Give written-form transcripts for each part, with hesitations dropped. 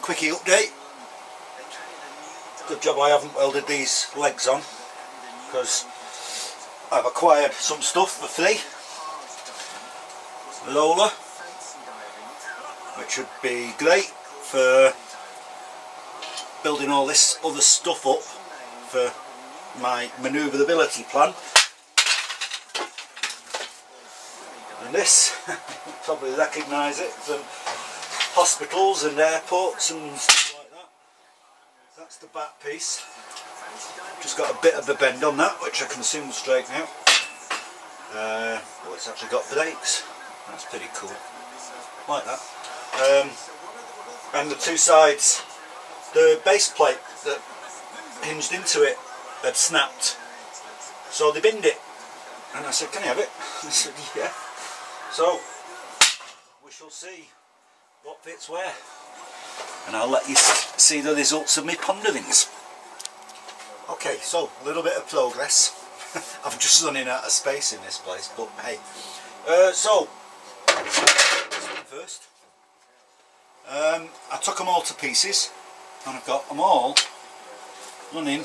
Quickie update. Good job I haven't welded these legs on, because I've acquired some stuff for free. Lola, which would be great for building all this other stuff up for my manoeuvrability plan. And this, you probably recognise it from hospitals and airports and stuff like that. That's the back piece. Just got a bit of a bend on that, which I can soon straighten out. Well, it's actually got brakes. That's pretty cool. Like that. And the two sides, the base plate that hinged into it had snapped. So they binned it. And I said, can I have it? I said, yeah. So, we shall see what fits where, and I'll let you see the results of my ponderings. Okay, so a little bit of progress. I'm just running out of space in this place, but hey. So, first, I took them all to pieces, and I've got them all running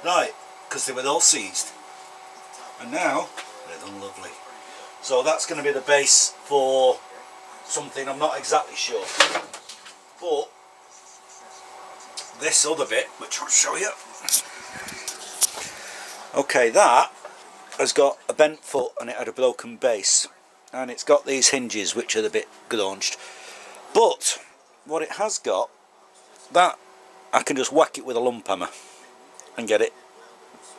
right, because they were all seized, and now they're done lovely. So that's going to be the base for something, I'm not exactly sure, but this other bit, which I'll show you. Okay, that has got a bent foot and it had a broken base, and it's got these hinges which are a bit graunched, but what it has got, that I can just whack it with a lump hammer and get it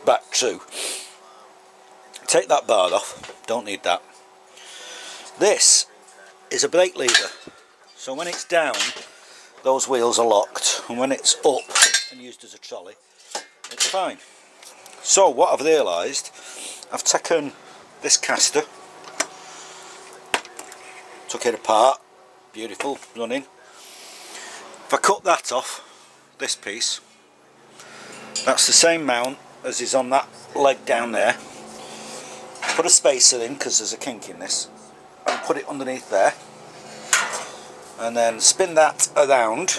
back true. Take that bar off, don't need that. This is a brake lever, so when it's down those wheels are locked, and when it's up and used as a trolley it's fine. So what I've realised, I've taken this caster, took it apart, beautiful, running. If I cut that off, this piece, that's the same mount as is on that leg down there. Put a spacer in because there's a kink in this, and put it underneath there, and then spin that around.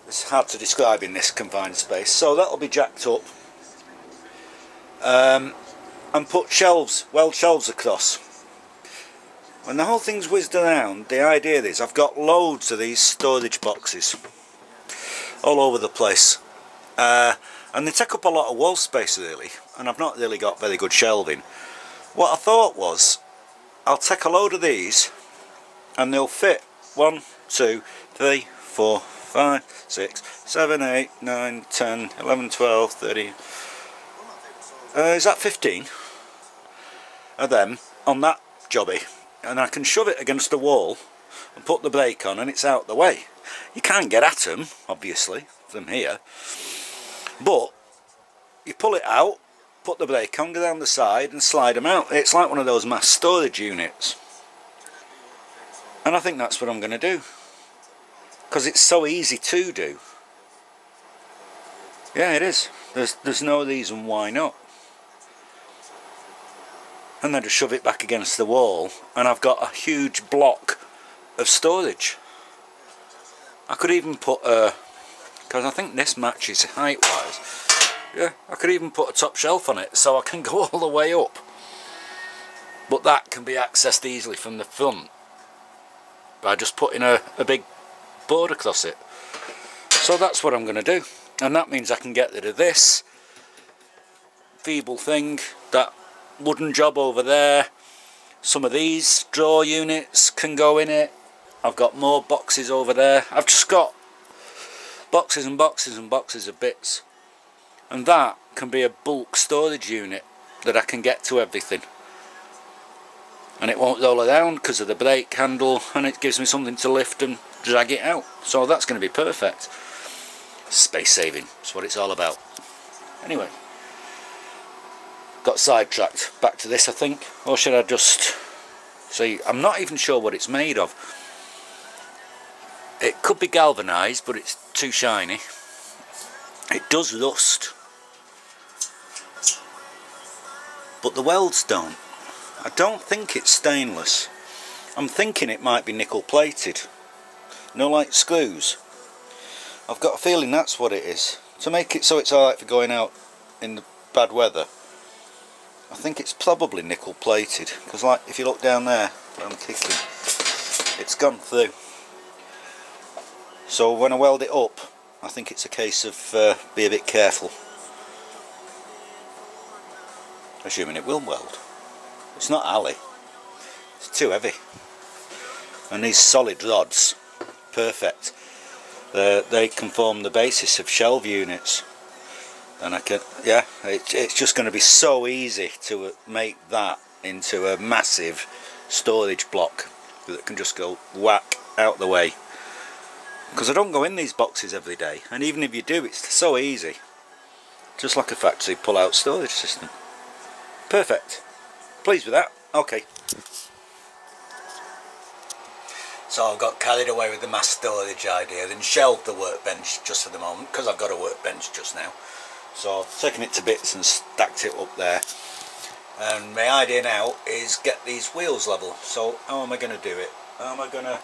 It's hard to describe in this confined space, so that'll be jacked up, and put shelves, weld shelves across. When the whole thing's whizzed around, the idea is I've got loads of these storage boxes all over the place, and they take up a lot of wall space really, and I've not really got very good shelving. What I thought was, I'll take a load of these and they'll fit 1, 2, 3, 4, 5, 6, 7, 8, 9, 10, 11, 12, 13, is that 15 of them on that jobby, and I can shove it against the wall and put the brake on and it's out the way. You can't get at them obviously from here, but you pull it out, put the brake on, go down the side and slide them out. It's like one of those mass storage units, and I think that's what I'm going to do, because it's so easy to do. Yeah, it is. There's no reason why not. And then just shove it back against the wall and I've got a huge block of storage. I could even put a, because I think this matches height wise, yeah, I could even put a top shelf on it so I can go all the way up, but that can be accessed easily from the front by just putting a big board across it. So that's what I'm going to do, and that means I can get rid of this feeble thing, that wooden job over there. Some of these drawer units can go in it. I've got more boxes over there. I've just got boxes and boxes and boxes of bits, and that can be a bulk storage unit that I can get to everything, and it won't roll around because of the brake handle, and it gives me something to lift and drag it out. So that's going to be perfect. Space saving, that's what it's all about. Anyway, got sidetracked. Back to this, I think. Or should I just See, I'm not even sure what it's made of. It could be galvanised, but it's too shiny. It does rust, but the welds don't. I don't think it's stainless. I'm thinking it might be nickel plated. No, like screws. I've got a feeling that's what it is. To make it so it's alright for going out in the bad weather, I think it's probably nickel plated, because like if you look down there where I'm kicking, it's gone through. So when I weld it up, I think it's a case of be a bit careful, assuming it will weld. It's not alley, it's too heavy, and these solid rods, perfect. They can form the basis of shelf units, and I can, yeah, it's just going to be so easy to make that into a massive storage block that can just go whack out the way, because I don't go in these boxes every day, and even if you do, it's so easy, just like a factory pull out storage system. Perfect. Pleased with that? Okay. So I've got carried away with the mass storage idea, then shelved the workbench just for the moment, because I've got a workbench just now. So I've taken it to bits and stacked it up there. And my idea now is get these wheels level. So how am I going to do it? How am I going to...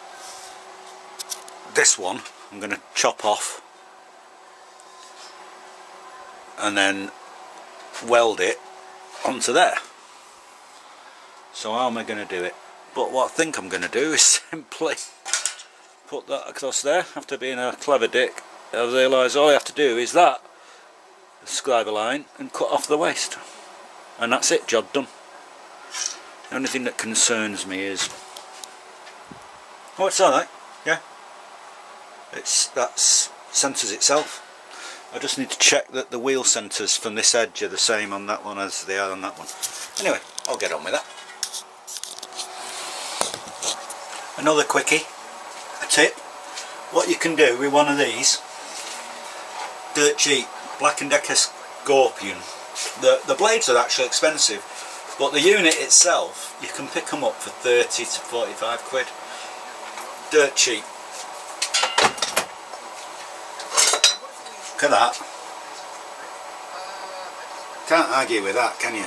This one I'm going to chop off and then weld it onto there. So how am I going to do it? But what I think I'm going to do is simply put that across there. After being a clever dick, I realise all I have to do is that, scribe a line and cut off the waste, and that's it, job done. The only thing that concerns me is, oh, it's alright, yeah, that centres itself. I just need to check that the wheel centres from this edge are the same on that one as they are on that one. Anyway, I'll get on with that. Another quickie, a tip, what you can do with one of these, dirt cheap, Black & Decker Scorpion. The blades are actually expensive, but the unit itself, you can pick them up for 30 to 45 quid. Dirt cheap. Look at that. Can't argue with that, can you?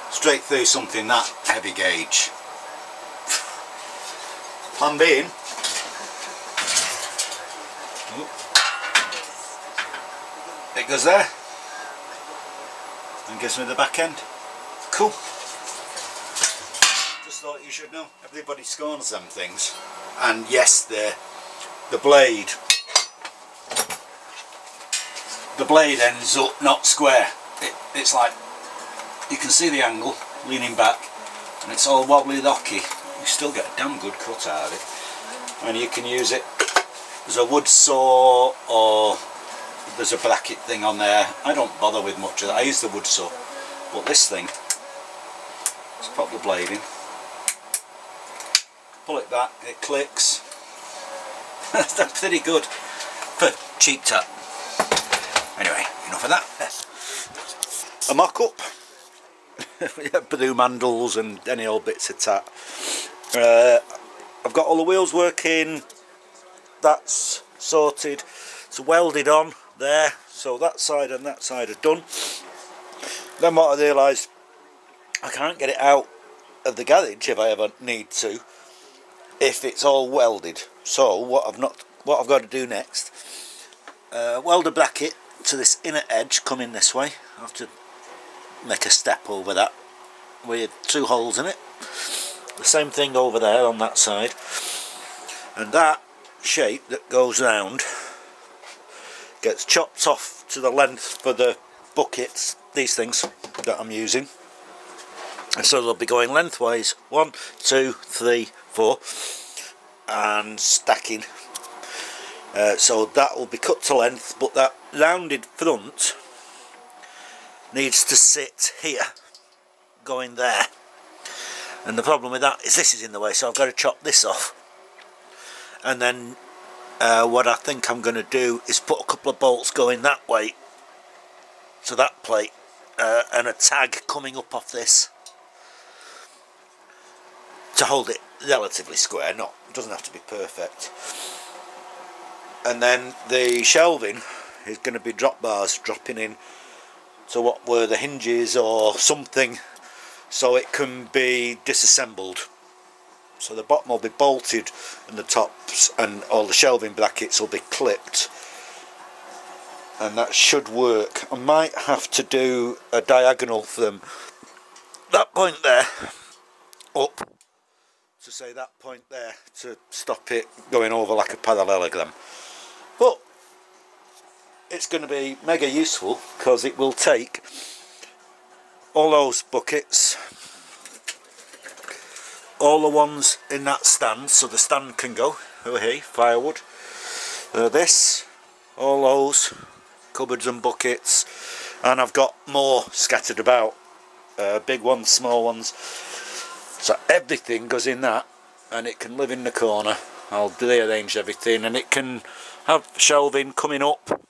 Straight through something that heavy gauge. Plan being, it goes there and gives me the back end. Cool. Just thought you should know. Everybody scorns them things, and yes, the blade ends up not square. It's like you can see the angle leaning back, and it's all wobbly docky. You still get a damn good cut out of it, and you can use it as a wood saw, or there's a bracket thing on there. I don't bother with much of that. I use the wood saw, but this thing, let's pop the blade in, pull it back, it clicks. That's pretty good for cheap tap. Anyway, enough of that. A mock-up. Broom handles and any old bits of tat. I've got all the wheels working, that's sorted, it's welded on there, so that side and that side are done. Then what I realised, I can't get it out of the garage if I ever need to, if it's all welded. So what I've got to do next, weld a bracket to this inner edge coming this way. I have to make a step over that with 2 holes in it. The same thing over there on that side, and that shape that goes round gets chopped off to the length for the buckets, these things that I'm using, and so they'll be going lengthwise 1, 2, 3, 4 and stacking, so that will be cut to length, but that rounded front needs to sit here going there. And the problem with that is this is in the way, so I've got to chop this off. And then what I think I'm going to do is put a couple of bolts going that way to that plate, and a tag coming up off this. to hold it relatively square. Not, it doesn't have to be perfect. And then the shelving is going to be drop bars dropping in to what were the hinges or something, so it can be disassembled. So the bottom will be bolted and the tops and all the shelving brackets will be clipped, and that should work. I might have to do a diagonal from that point there up to say that point there to stop it going over like a parallelogram. But it's going to be mega useful because it will take all those buckets, all the ones in that stand, so the stand can go over here, firewood, this, all those cupboards and buckets, and I've got more scattered about, big ones, small ones, so everything goes in that, and it can live in the corner. I'll rearrange everything, and it can have shelving coming up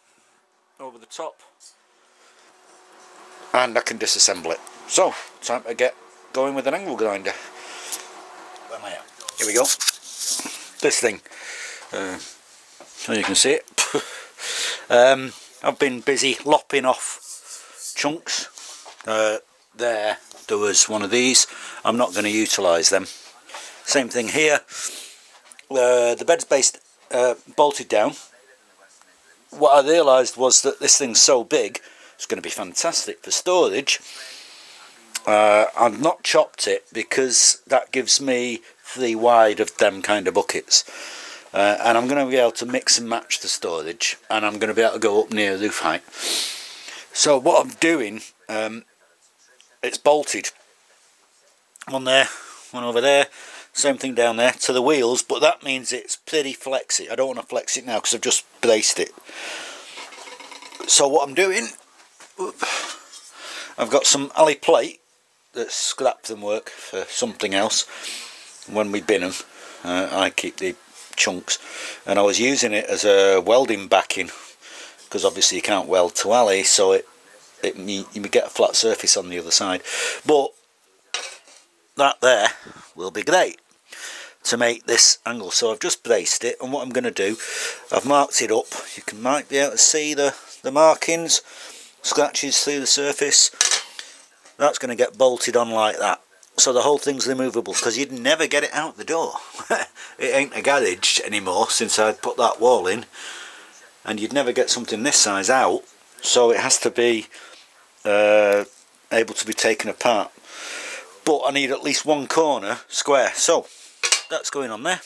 over the top, and I can disassemble it. So, time to get going with an angle grinder. Where am I at? Here we go. This thing, so you can see it. I've been busy lopping off chunks. There was one of these. I'm not going to utilise them. Same thing here. The bed's bolted down. What I realised was that this thing's so big, it's going to be fantastic for storage. I've not chopped it because that gives me 3 wide of them kind of buckets. And I'm going to be able to mix and match the storage, and I'm going to be able to go up near roof height. So what I'm doing, it's bolted. One there, one over there, same thing down there to the wheels, but that means it's pretty flexy. I don't want to flex it now because I've just braced it. So what I'm doing, I've got some alley plate that's scrapped from work for something else. When we bin them, I keep the chunks, and I was using it as a welding backing because obviously you can't weld to alley, so you get a flat surface on the other side. But that there will be great to make this angle. So I've just braced it, and what I'm going to do, I've marked it up. You might be able to see the markings, scratches through the surface. That's going to get bolted on like that. So the whole thing's removable, because you'd never get it out the door. It ain't a garage anymore since I put that wall in, and you'd never get something this size out, so it has to be able to be taken apart. But I need at least one corner square, so that's going on there,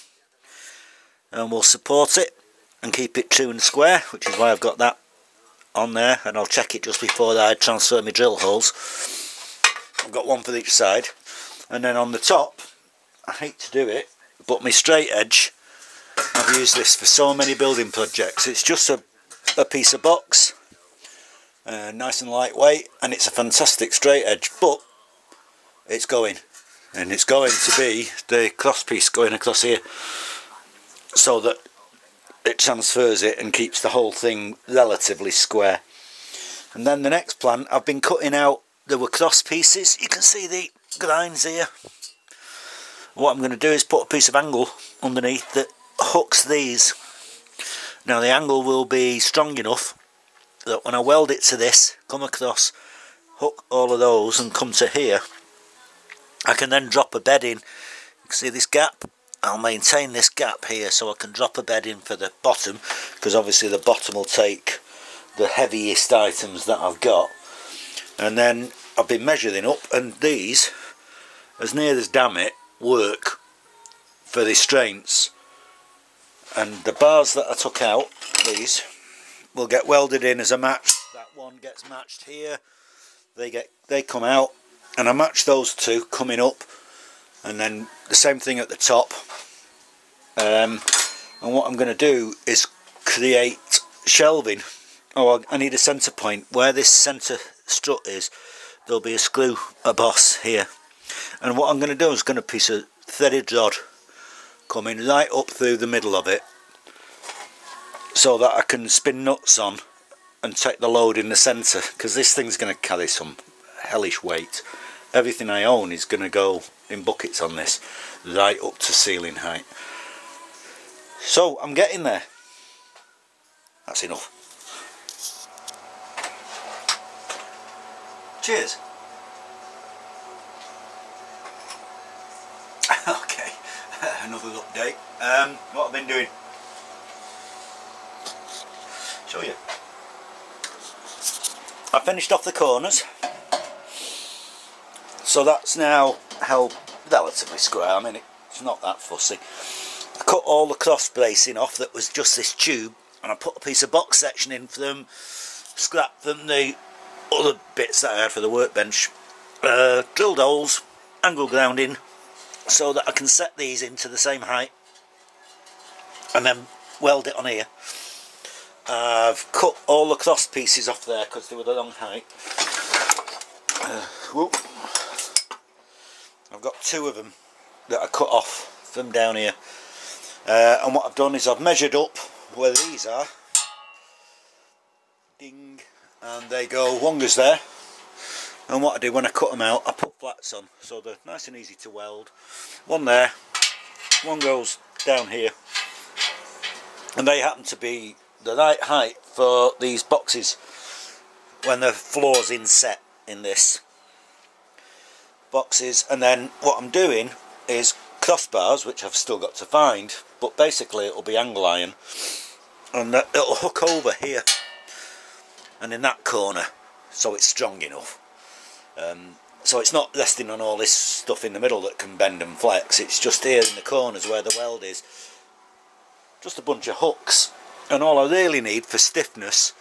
and we'll support it and keep it true and square, which is why I've got that on there, and I'll check it just before I transfer my drill holes. I've got one for each side. And then on the top, I hate to do it, but my straight edge, I've used this for so many building projects. It's just a piece of box, nice and lightweight, and it's a fantastic straight edge, but it's going. And it's going to be the cross piece going across here, so that it transfers it and keeps the whole thing relatively square. And then the next plan, I've been cutting out, there were cross pieces, you can see the grinds here. What I'm going to do is put a piece of angle underneath that hooks these. Now the angle will be strong enough that when I weld it to this, come across, hook all of those and come to here, I can then drop a bed in. You can see this gap, I'll maintain this gap here so I can drop a bed in for the bottom, because obviously the bottom will take the heaviest items that I've got. And then I've been measuring up, and these, as near as damn it, work for the restraints. And the bars that I took out, these, will get welded in as a match. That one gets matched here, they come out, and I match those two coming up, and then the same thing at the top. And what I'm going to do is create shelving. Oh, I need a centre point. Where this centre strut is, there'll be a screw, a boss here, and what I'm going to do is going to piece of threaded rod coming right up through the middle of it, so that I can spin nuts on and take the load in the centre, because this thing's going to carry some hellish weight. Everything I own is going to go in buckets on this, right up to ceiling height. So I'm getting there. That's enough. Cheers. Okay, another update. What I've been doing. Show you. I finished off the corners, so that's now held relatively square. I mean, it's not that fussy. I cut all the cross bracing off that was just this tube, and I put a piece of box section in for them, scrapped them, the other bits that I had for the workbench, drilled holes, angle grounding, so that I can set these into the same height and then weld it on here. I've cut all the cross pieces off there because they were the wrong height. I've got 2 of them that I cut off from down here, and what I've done is I've measured up where these are, ding, and they go, one goes there, and what I do when I cut them out, I put flats on so they're nice and easy to weld. One there, one goes down here, and they happen to be the right height for these boxes when the floor's inset in this boxes. And then what I'm doing is crossbars, which I've still got to find, but basically it'll be angle iron, and it'll hook over here and in that corner, so it's strong enough. So it's not resting on all this stuff in the middle that can bend and flex. It's just here in the corners where the weld is, just a bunch of hooks. And all I really need for stiffness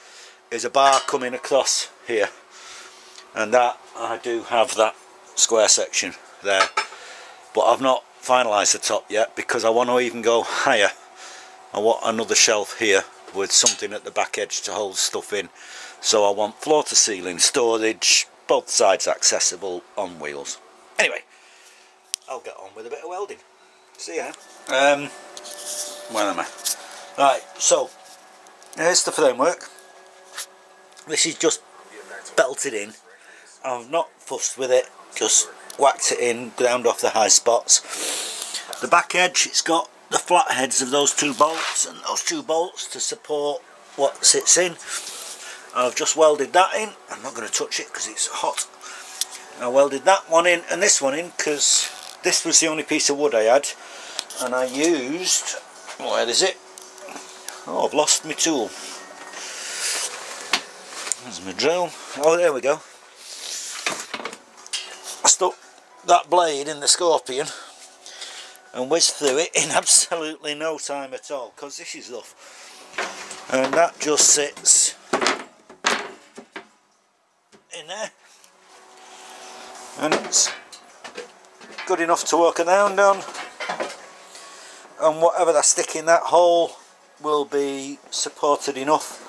is a bar coming across here, and that I do have that square section there, but I've not finalised the top yet because I want to even go higher. I want another shelf here with something at the back edge to hold stuff in, so I want floor to ceiling storage, both sides accessible on wheels. Anyway, I'll get on with a bit of welding. See ya. Where am I? Right, so here's the framework. This is just belted in. I've not fussed with it, just whacked it in, ground off the high spots. The back edge, it's got the flat heads of those 2 bolts and those 2 bolts to support what sits in. I've just welded that in. I'm not going to touch it because it's hot. I welded that one in and this one in because this was the only piece of wood I had, and I used, where is it? Oh, I've lost my tool. There's my drill. Oh, there we go. I stuck that blade in the Scorpion and whizzed through it in absolutely no time at all, because this is rough. And that just sits in there, and it's good enough to walk around on, and whatever I stick in that hole will be supported enough,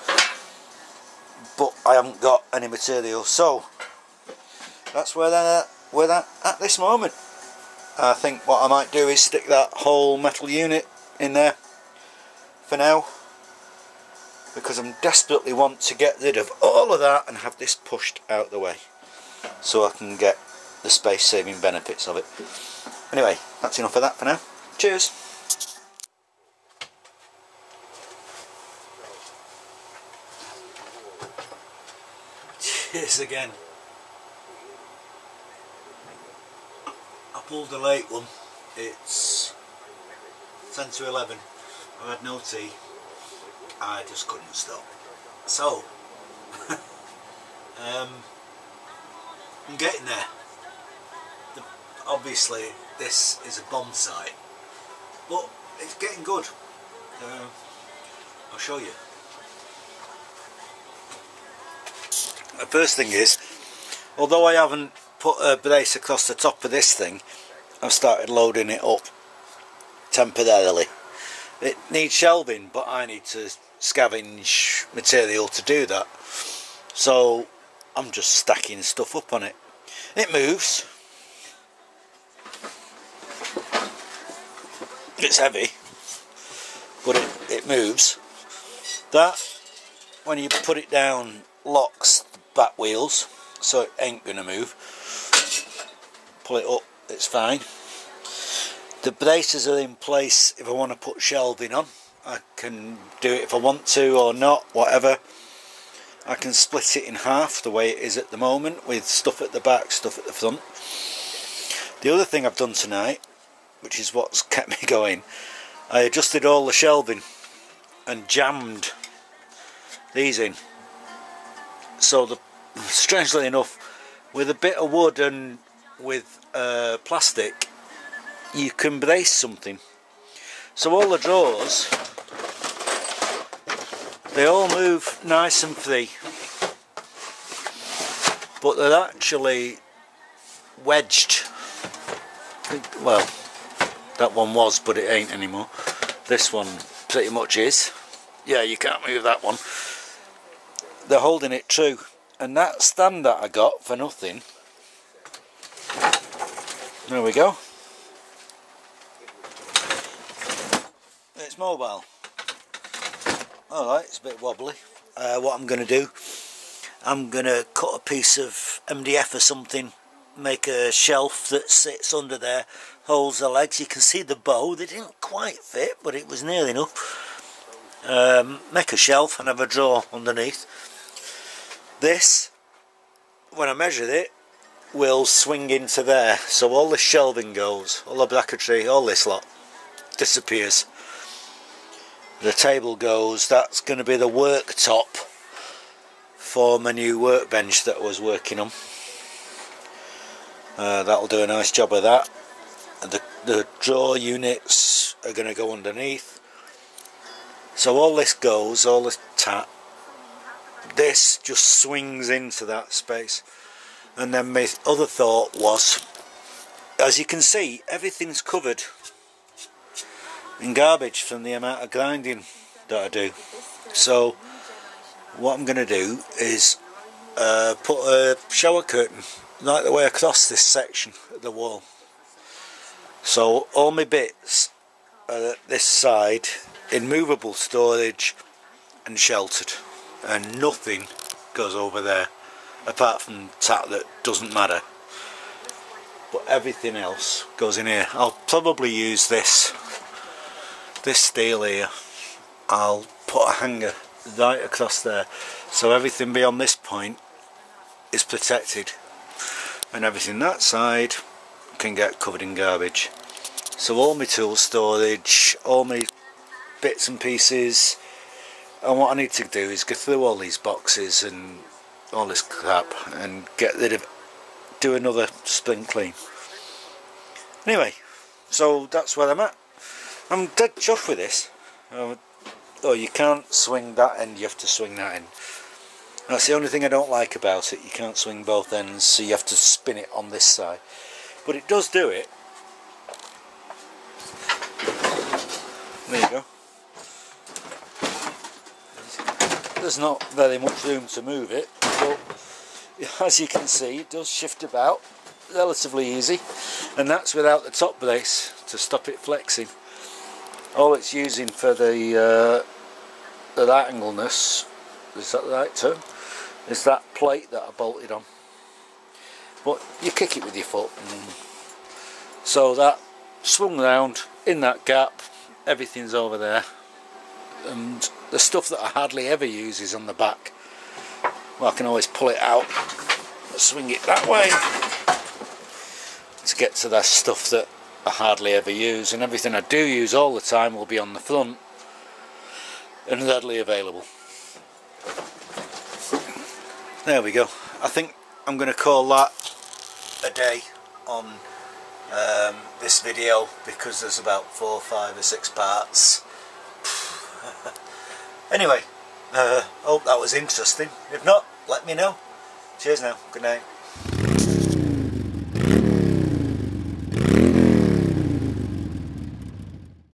but I haven't got any material, so that's where we're at this moment. I think what I might do is stick that whole metal unit in there for now, because I desperately want to get rid of all of that and have this pushed out the way so I can get the space saving benefits of it. Anyway, that's enough of that for now. Cheers! Cheers again. I pulled a late one. It's 10 to 11. I've had no tea. I just couldn't stop. So, I'm getting there. Obviously, this is a bomb site, but it's getting good. I'll show you. The first thing is, although I haven't put a brace across the top of this thing, I've started loading it up temporarily. It needs shelving, but I need to scavenge material to do that, so I'm just stacking stuff up on it. It moves. It's heavy, but it moves. That, when you put it down, locks the back wheels, so it ain't going to move. Pull it up, it's fine. The braces are in place if I want to put shelving on. I can do it if I want to or not, whatever. I can split it in half the way it is at the moment, with stuff at the back, stuff at the front. The other thing I've done tonight, which is what's kept me going, I adjusted all the shelving and jammed these in. So strangely enough, with a bit of wood and with plastic, you can brace something. So all the drawers, they all move nice and free, but they're actually wedged. Well, that one was, but it ain't anymore. This one pretty much is. Yeah, you can't move that one. They're holding it true. And that stand that I got for nothing, there we go. It's mobile. Alright, it's a bit wobbly. What I'm going to do, I'm going to cut a piece of MDF or something, make a shelf that sits under there, holds the legs. You can see the bow, they didn't quite fit, but it was nearly enough. Make a shelf and have a drawer underneath. This, when I measured it, will swing into there, so all the shelving goes, all the bracketry, all this lot disappears. The table goes. That's going to be the worktop for my new workbench that I was working on. That'll do a nice job of that. The drawer units are going to go underneath. So all this goes, all this this just swings into that space. And then my other thought was, as you can see, everything's covered in garbage from the amount of grinding that I do. So what I'm going to do is put a shower curtain right the way across this section of the wall. So all my bits are at this side in movable storage and sheltered, and nothing goes over there apart from that doesn't matter, but everything else goes in here. I'll probably use this steel here. I'll put a hanger right across there, so everything beyond this point is protected, and everything that side can get covered in garbage. So all my tool storage, all my bits and pieces, and what I need to do is go through all these boxes and all this crap and get rid of, do another spring clean. Anyway, so that's where I'm at. I'm dead chuffed with this. Oh, you can't swing that end, you have to swing that end. That's the only thing I don't like about it. You can't swing both ends, so you have to spin it on this side. But it does do it. There you go. There's not very much room to move it, but as you can see, it does shift about relatively easy, and that's without the top brace to stop it flexing. All it's using for the right angleness, is that the right term, is that plate that I bolted on. But you kick it with your foot, and so that swung round in that gap, everything's over there, and the stuff that I hardly ever use is on the back. Well, I can always pull it out, swing it that way to get to that stuff that I hardly ever use, and everything I do use all the time will be on the front and readily available. There we go. I think I'm going to call that a day on this video, because there's about 4, 5 or 6 parts. Anyway, hope that was interesting. If not, let me know. Cheers now. Good night.